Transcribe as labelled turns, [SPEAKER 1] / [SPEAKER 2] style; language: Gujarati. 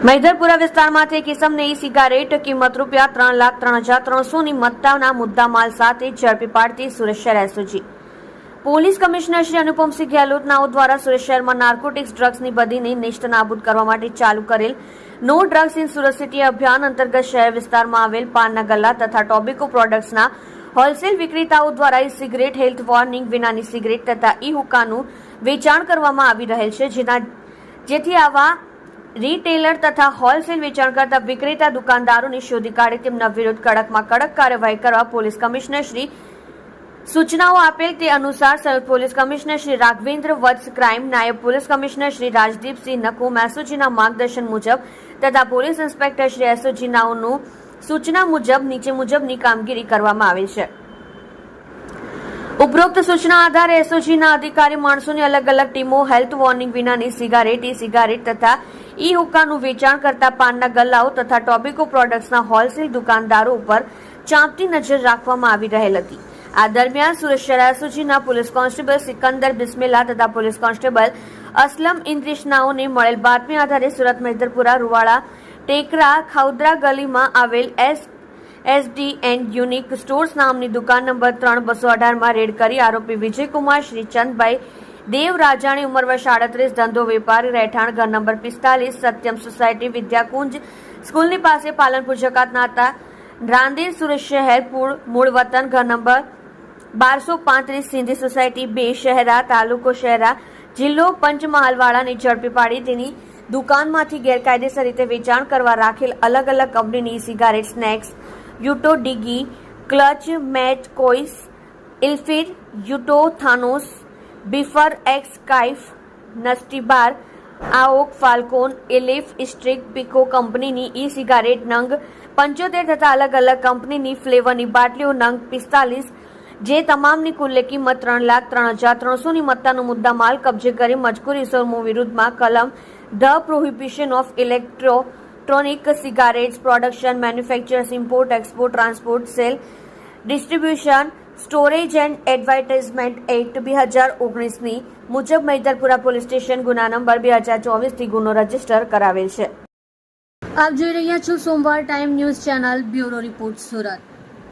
[SPEAKER 1] મૈદરપુરા વિસ્તારમાંથી એક ઇસમને ઈ સિગારેટ કિંમત રૂપિયા 3,03,300ની મત્તાના મુદ્દામાલ સાથે ઝડપી પાડતી સુરત શહેર SOG police commissioner Shri Anupamsinh ગેહલોતનાઓ દ્વારા સુરત શહેરમાં નાર્કોટિક્સ ડ્રગ્સની બદીને નેસ્ત નાબૂદ કરવા માટે ચાલુ કરેલ no drugs in Surat city અભિયાન અંતર્ગત શહેર વિસ્તારમાં આવેલ પાનના ગલ્લા તથા ટોબેકો પ્રોડક્ટ્સના હોલસેલ વિક્રેતાઓ દ્વારા ઈ સિગરેટ હેલ્થ વોર્નિંગ વિનાની સિગરેટ તથા ઈ હુક્કાનું વેચાણ કરવામાં આવી રહેલ છે, જેથી આવા રિટેલર તથા હોલસેલ વેચાણ કરતા વિક્રેતા દુકાનદારોને શોધી કાઢી તેમના વિરુદ્ધ કડકમાં કડક કાર્યવાહી કરવા પોલીસ કમિશનર શ્રી સૂચનાઓ આપેલ તે અનુસાર સંયુક્ત પોલીસ કમિશનર શ્રી રાઘવેન્દ્ર વત્સ ક્રાઇમ, નાયબ પોલીસ કમિશનર શ્રી રાજદીપસિંહ નકુમ એસઓજીના માર્ગદર્શન મુજબ તથા પોલીસ ઇન્સ્પેક્ટર શ્રી એસઓજીનાઓનું સૂચના મુજબ નીચે મુજબની કામગીરી કરવામાં આવેલ છે। ઉપરોક્ત સૂચના આધારે એસઓજીના અધિકારી માણસોની અલગ અલગ ટીમો હેલ્થ વોર્નિંગ વિનાની સિગારેટ, ઈ સિગારેટ તથા ઈ હુક્કાનું વેચાણ કરતા પાનના ગલ્લાઓ તથા ટોબેકો પ્રોડક્ટ્સના હોલસેલ દુકાનદારો ઉપર ચાંપતી નજર રાખવામાં આવી રહેલ હતી। આ દરમિયાન સુરત શહેર એસઓજીના પોલીસ કોન્સ્ટેબલ સિકંદર બિસ્મિલ્લા તથા પોલીસ કોન્સ્ટેબલ અસલમ ઇન્દ્રિશનાઓને મળેલ બાતમી આધારે સુરત મૈદરપુરા રૂવાડા ટેકરા ખાઉદરા ગલીમાં આવેલ એસડી એન્ડ યુનિક સ્ટોર્સ નામની દુકાન નંબર 3/218માં રેડ કરી આરોપી વિજયકુમાર શ્રી ચંદભાઈ દેવ રાજાણી ઉંમર વર્ષ 38 ધંધો વેપારી રહેઠાણ ઘર નંબર 45 સત્યમ સોસાયટી વિદ્યાકુંજ સ્કૂલની પાસે પાલનપુર જકાતના હતા રાંદેર સુરત શહેર મૂળ વતન ઘર નંબર 1235 સિંધી સોસાયટી 2 શહેરા તાલુકો શહેરા જિલ્લો પંચમહાલવાળાને ઝડપી પાડી તેની દુકાનમાંથી ગેરકાયદેસર રીતે વેચાણ કરવા રાખેલ અલગ અલગ કંપનીની સિગારેટ, સ્નેક્સ, યુટો ડીગી, ક્લચ, મેચ, કોઇસ, ઇલ્ફિર, યુટો, થાનોસ, બિફર, એક્સ, કાઇફ, નસ્ટીબાર, આઓક, ફાલ્કોન, એલિફ, સ્ટ્રીક, પીકો કંપનીની ઈ સિગારેટ નંગ 75 તથા અલગ અલગ કંપનીની ફ્લેવરની બાટલીઓ નંગ 45 જે તમામની કુલ કિંમત 3,03,300ની મત્તાનો મુદ્દામાલ કબજે કરી મજકૂર ઇસમો વિરુદ્ધમાં કલમ the prohibition of electronic cigarettes production, manufactures, import, export, transport, sale, distribution, storage and advertisement act 2019ની મુજબ મૈદરપુરા પોલીસ સ્ટેશન ગુના નંબર 2024થી ગુનો રજીસ્ટર કરાવેલ છે। આપ જોઈ રહ્યા છો સોમવાર time news channel bureau report Surat.